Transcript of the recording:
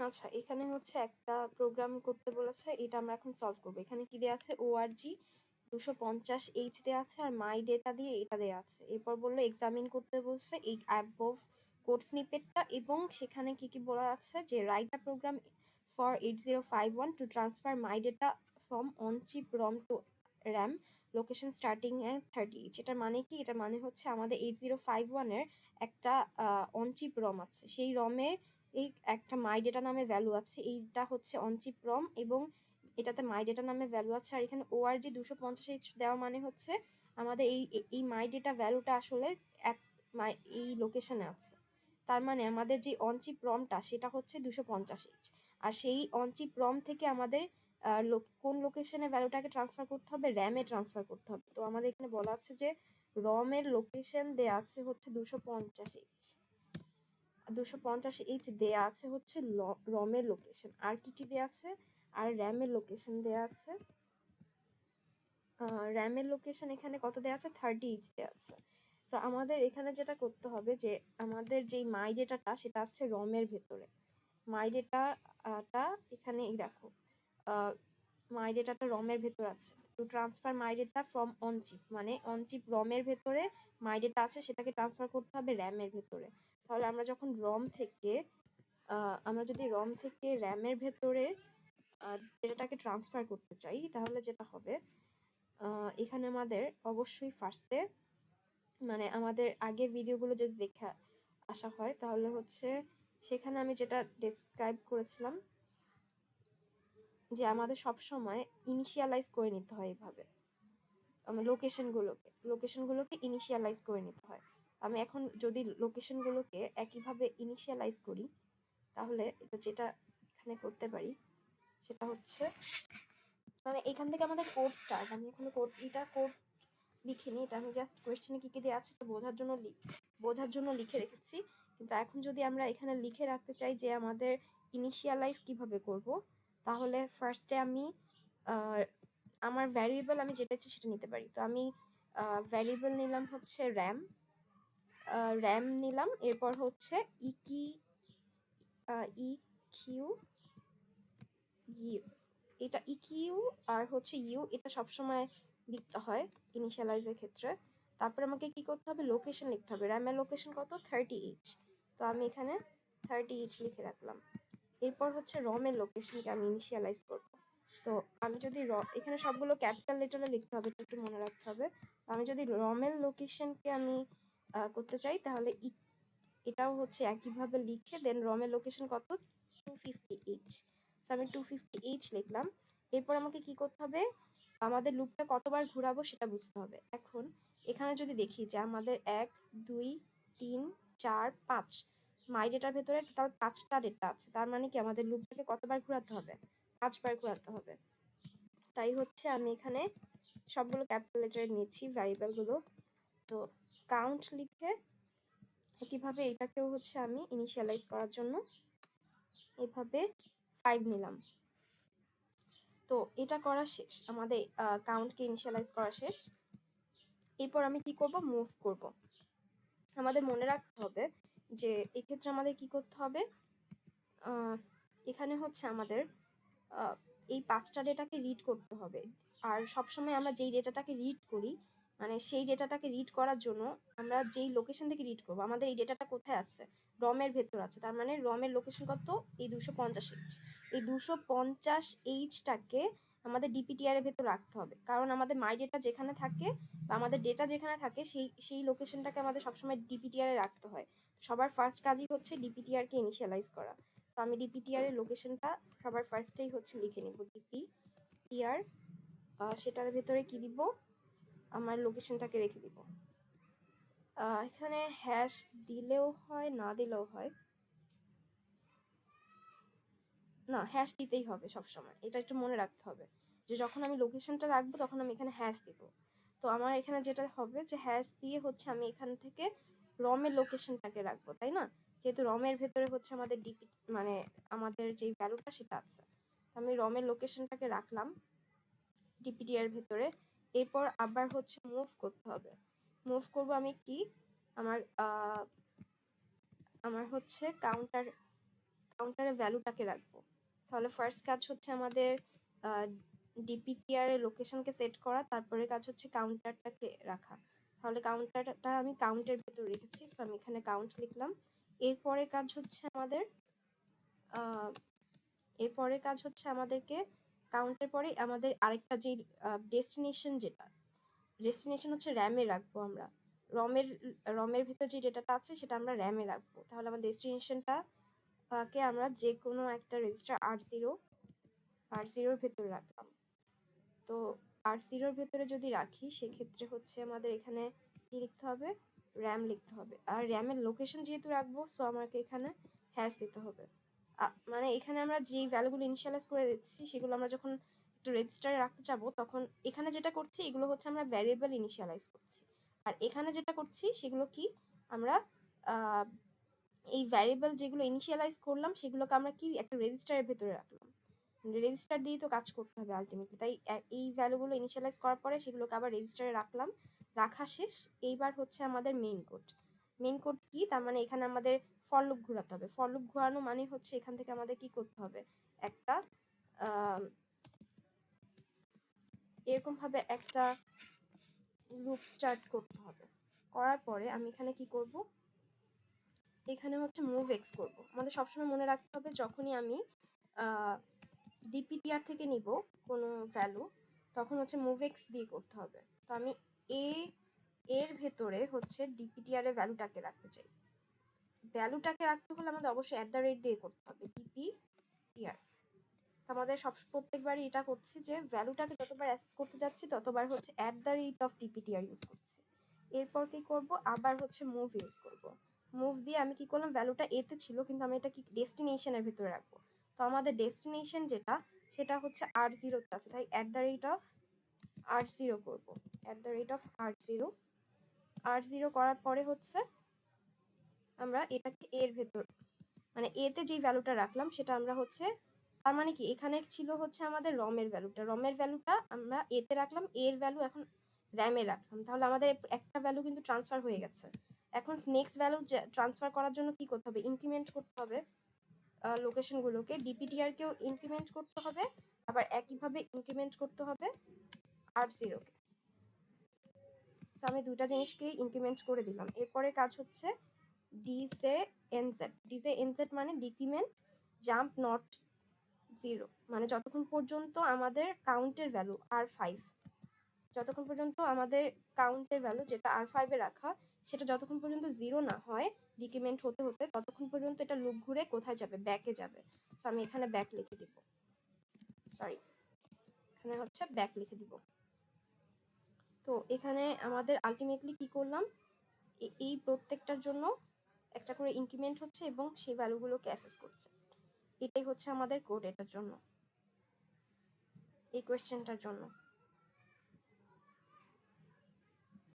আচ্ছা, এখানে হচ্ছে একটা প্রোগ্রাম করতে বলেছে, এটা আমরা এখন সলভ করবো। এখানে কি দেওয়া আছে, org 250H দেওয়া আছে আর মাই ডেটা দিয়ে এটা দেওয়া আছে। এরপর বললো এক্সামিন করতে বলছে এই অ্যাবভ কোড স্নিপেটটা, এবং সেখানে কি কি বলা আছে যে write a program for 8051 to transfer my data from on chip ROM to RAM location starting at 30H। এটার মানে কি, এটার মানে হচ্ছে আমাদের 8051-এর একটা অনচিপ রম আছে, সেই রমে এই একটা মাই ডেটা নামে ভ্যালু আছে, এইটা হচ্ছে অনচিপ রম এবং এটাতে মাই ডেটা নামে ভ্যালু আছে। আর এখানে org 250H দেওয়া মানে হচ্ছে আমাদের এই মাই ডেটা ভ্যালুটা আসলে এক এই লোকেশনে আছে। তার মানে আমাদের যে অনচিপ রমটা সেটা হচ্ছে 250H, আর সেই অনচিপ রম থেকে আমাদের কোন লোকেশনে ভ্যালুটাকে ট্রান্সফার করতে হবে, র্যামে ট্রান্সফার করতে হবে। তো আমাদের এখানে বলা আছে যে রমের লোকেশন দেয়া আছে হচ্ছে 250H দেয়া আছে হচ্ছে রমের লোকেশন। আর কি কি দেয়া আছে, আর র্যামের লোকেশন দেয়া আছে, র্যামের লোকেশন এখানে কত দেয়া আছে, 30H দেয়া আছে। তো আমাদের এখানে যেটা করতে হবে যে আমাদের যেই মাই ডেটাটা সেটা আসছে রমের ভেতরে। মাই ডেটাটা এখানে এই দেখো, মাই ডেটাটা রমের ভেতর আছে। To transfer my data from on chip, মানে অনচিপ রমের ভেতরে মাই ডেটা আছে, সেটাকে ট্রান্সফার করতে হবে র্যামের ভেতরে। তাহলে আমরা যখন আমরা যদি রম থেকে র্যামের ভেতরে ডেটাটাকে ট্রান্সফার করতে চাই, তাহলে যেটা হবে এখানে আমাদের অবশ্যই ফার্স্টে, মানে আমাদের আগের ভিডিওগুলো যদি দেখে আসা হয় তাহলে হচ্ছে সেখানে আমি যেটা ডেসক্রাইব করেছিলাম যে আমাদের সব সময় ইনিশিয়ালাইজ করে নিতে হয় এইভাবে, লোকেশনগুলোকে ইনিশিয়ালাইজ করে নিতে হয়। আমি এখন যদি লোকেশনগুলোকে একইভাবে ইনিশিয়ালাইজ করি, তাহলে এটা যেটা এখানে করতে পারি সেটা হচ্ছে, মানে এখান থেকে আমাদের কোড স্টার্ট। আমি এখানে কোড লিখিনি, এটা আমি জাস্ট কোয়েশ্চেনে কী কী দেওয়া আছে এটা বোঝার জন্য লিখে রেখেছি। কিন্তু এখন যদি আমরা এখানে লিখে রাখতে চাই যে আমাদের ইনিশিয়ালাইজ কিভাবে করব, তাহলে ফার্স্টে আমি আমার ভ্যারিয়েবল আমি যেটা ইচ্ছে সেটা নিতে পারি। তো আমি ভ্যারিয়েবল নিলাম হচ্ছে র্যাম নিলাম, এরপর হচ্ছে ইকিউ ইউ, এটা ইকিউ আর হচ্ছে ইউ, এটা সবসময় লিখতে হয় ইনিশিয়ালাইজের ক্ষেত্রে। তারপর আমাকে কি করতে হবে, লোকেশন লিখতে হবে। র্যামের লোকেশন কত, 30H, তো আমি এখানে 30H লিখে রাখলাম। এরপর হচ্ছে রমের লোকেশনকে আমি ইনিশিয়ালাইজ করব। তো আমি যদি এখানে সবগুলো ক্যাপিটাল লেটারে লিখতে হবে, একটু মনে রাখতে হবে। আমি যদি রমের লোকেশনকে আমি করতে চাই, তাহলে এটাও হচ্ছে একইভাবে লিখে দেন রমের লোকেশন কত, 250H। সো আমি 250H লিখলাম। এরপর আমাকে কি করতে হবে, আমাদের লুপটা কতবার ঘোরাবো সেটা বুঝতে হবে। এখন এখানে যদি দেখি যে আমাদের 1 2 3 4 5 মাই ডেটার ভেতরে টোটাল 5টা ডেটা আছে, তার মানে কি আমাদের লুপটাকে কতবার ঘোরাতে হবে, 5বার ঘোরাতে হবে। তাই হচ্ছে আমি এখানে সবগুলো ক্যাপিটাল লেটারে নিয়েছি ভ্যারিয়েবলগুলো। তো কাউন্ট লিখে একইভাবে এটাকেও হচ্ছে আমি ইনিশিয়ালাইজ করার জন্য এভাবে 5 নিলাম। তো এটা করা শেষ, আমাদের কাউন্টকে ইনিশিয়ালাইজ করা শেষ। এরপর আমি কি করব, মুভ করব। আমাদের মনে রাখতে হবে যে এক্ষেত্রে আমাদের কি করতে হবে, এখানে হচ্ছে আমাদের এই 5টা ডেটাকে রিড করতে হবে। আর সবসময় আমরা যেই ডেটাটাকে রিড করি, মানে সেই ডেটাটাকে রিড করার জন্য আমরা যেই লোকেশন থেকে রিড করবো, আমাদের এই ডেটাটা কোথায় আছে, রমের ভেতর আছে। তার মানে রমের লোকেশন কত, এই 250H। এই 250Hটাকে আমাদের ডিপিটিআর এর ভেতর রাখতে হবে, কারণ আমাদের মাই ডেটা যেখানে থাকে বা আমাদের ডেটা যেখানে থাকে সেই লোকেশনটাকে আমাদের সবসময় ডিপিটিআর এ রাখতে হয়। সবার ফার্স্ট কাজই হচ্ছে ডিপিটিআর-কে ইনিশিয়ালাইজ করা। তো আমি ডিপিটিআর এর লোকেশনটা সবার ফার্স্টেই হচ্ছে লিখে নিব, ডিপিটিআর, সেটার ভেতরে কি দিব, আমার লোকেশনটাকে রেখে দিব। এখানে হ্যাশ দিলেও হয়, না দিলেও হয়, না হ্যাশ দিতেই হবে সবসময়, এটা একটু মনে রাখতে হবে যে যখন আমি লোকেশনটা রাখবো তখন আমি এখানে হ্যাশ দিব। তো আমার এখানে যেটা হবে যে হ্যাশ দিয়ে হচ্ছে আমি এখান থেকে রমের লোকেশনটাকে রাখবো, তাই না, যেহেতু রমের ভেতরে হচ্ছে আমাদের মানে আমাদের যেই ভ্যালুটা সেটা আছে। আমি রমের লোকেশনটাকে রাখলাম ডিপিটিআর ভেতরে। এরপর আবার হচ্ছে মুভ করতে হবে। মুভ করব আমি কি, আমার হচ্ছে কাউন্টারের ভ্যালুটাকে রাখবো। তাহলে ফার্স্ট কাজ হচ্ছে আমাদের ডিপিটিআর এর লোকেশনকে সেট করা, তারপরে কাজ হচ্ছে কাউন্টারটাকে রাখা। তাহলে কাউন্টারটা আমি কাউন্টের ভেতর রেখেছি, সো আমি এখানে কাউন্ট লিখলাম। এরপরের কাজ হচ্ছে আমাদেরকে কাউন্টের পরে আমাদের আরেকটা যে ডেস্টিনেশন হচ্ছে র্যামে রাখবো আমরা। রমের ভিতর যে ডেটাটা আছে সেটা আমরা র্যামে রাখবো। তাহলে আমার ডেস্টিনেশনটা কে আমরা যে কোনো একটা রেজিস্টার R0 ভেতরে রাখলাম। তো R0 ভেতরে যদি রাখি সেক্ষেত্রে হচ্ছে আমাদের এখানে কি লিখতে হবে, র্যাম লিখতে হবে। আর র্যামের লোকেশন যেহেতু রাখবো, সো আমাকে এখানে হ্যাশ দিতে হবে। মানে এখানে আমরা যে ভ্যালুগুলো ইনিশিয়ালাইজ করে দিচ্ছি সেগুলো আমরা যখন একটু রেজিস্টারে রাখতে যাবো, তখন এখানে যেটা করছি এগুলো হচ্ছে আমরা ভ্যারিয়েবল ইনিশিয়ালাইজ করছি, আর এখানে যেটা করছি সেগুলো কি আমরা এই ভ্যারিয়েবল যেগুলো ইনিশিয়ালাইজ করলাম সেগুলোকে আমরা কি একটা রেজিস্টারের ভেতরে রাখলাম। রেজিস্টার দিয়ে তো কাজ করতে হবে আলটিমেটলি, তাই এই ভ্যালুগুলো ইনিশিয়ালাইজ করার পরে সেগুলোকে আবার রেজিস্টারে রাখলাম। রাখা শেষ। এইবার হচ্ছে আমাদের মেইন কোড কি, তার মানে এখানে আমাদের ফর লুপ ঘোরাতে হবে। ফর লুপ ঘোরানো মানে হচ্ছে এখান থেকে আমাদের কি করতে হবে, একটা এরকম ভাবে একটা লুপ স্টার্ট করতে হবে। করার পরে আমি এখানে কি করব, এখানে হচ্ছে মুভ এক্স করবো। আমাদের সবসময় মনে রাখতে হবে যখনই আমি ডিপিটিআর থেকে নিব কোনো ভ্যালু, তখন হচ্ছে মুভ এক্স দিয়ে করতে হবে। তো আমি এর ভেতরে হচ্ছে ডিপিটিআর এর ভ্যালুটাকে রাখতে চাই। ভ্যালুটাকে রাখতে হলে আমাদের অবশ্যই @ দিয়ে করতে হবে, ডিপিটিআর। তো আমাদের প্রত্যেকবারই এটা করছি যে ভ্যালুটাকে যতবার অ্যাক্সেস করতে যাচ্ছি ততবার হচ্ছে @dptr ইউজ করছি। এরপর কি করব, আবার হচ্ছে মুভ ইউজ করব। মুভ দিয়ে আমি কি করলাম, ভ্যালুটা এতে ছিল কিন্তু আমি এটা কি ডেস্টিনেশনের ভিতরে রাখবো। তো আমাদের ডেস্টিনেশন যেটা সেটা হচ্ছে R0 আছে, তাই @R0 করব। @R0 করার পরে হচ্ছে আমরা এটাকে এর ভেতর, মানে এতে যেই ভ্যালুটা রাখলাম সেটা আমরা হচ্ছে, তার মানে কি এখানে ছিল হচ্ছে আমাদের রমের ভ্যালুটা আমরা এতে রাখলাম, এর ভ্যালু এখন র্যামে রাখলাম। তাহলে আমাদের একটা ভ্যালু কিন্তু ট্রান্সফার হয়ে গেছে। এখন নেক্সট ভ্যালু ট্রান্সফার করার জন্য কি করতে হবে, ইনক্রিমেন্ট করতে হবে লোকেশনগুলোকে। ডিপিটিআরকেও ইনক্রিমেন্ট করতে হবে, আবার একইভাবে ইনক্রিমেন্ট করতে হবে R0কে। সো আমি দুইটা জিনিসকেই ইনক্রিমেন্ট করে দিলাম। এরপরে কাজ হচ্ছে ডিজে মানে ডিক্রিমেন্ট জাম্প নট 0, মানে যতক্ষণ পর্যন্ত আমাদের কাউন্টের ভ্যালু R5, যতক্ষণ পর্যন্ত আমাদের কাউন্টের ভ্যালু যেটা R5 এ রাখা সেটা যতক্ষণ পর্যন্ত 0 না হয় ডিক্রিমেন্ট হতে হতে, ততক্ষণ পর্যন্ত এটা লুপ ঘুরে কোথায় যাবে, ব্যাকে যাবে। সো আমি এখানে ব্যাক লিখে দিব, এখানে হচ্ছে ব্যাক লিখে দিব। তো এখানে আমাদের আলটিমেটলি কি করলাম, এই প্রত্যেকটার জন্য একটা করে ইনক্রিমেন্ট হচ্ছে এবং সেই ভ্যালুগুলোকে অ্যাক্সেস করছে। এটাই হচ্ছে আমাদের কোড এটার জন্য, এই কোয়েশ্চেনটার জন্য।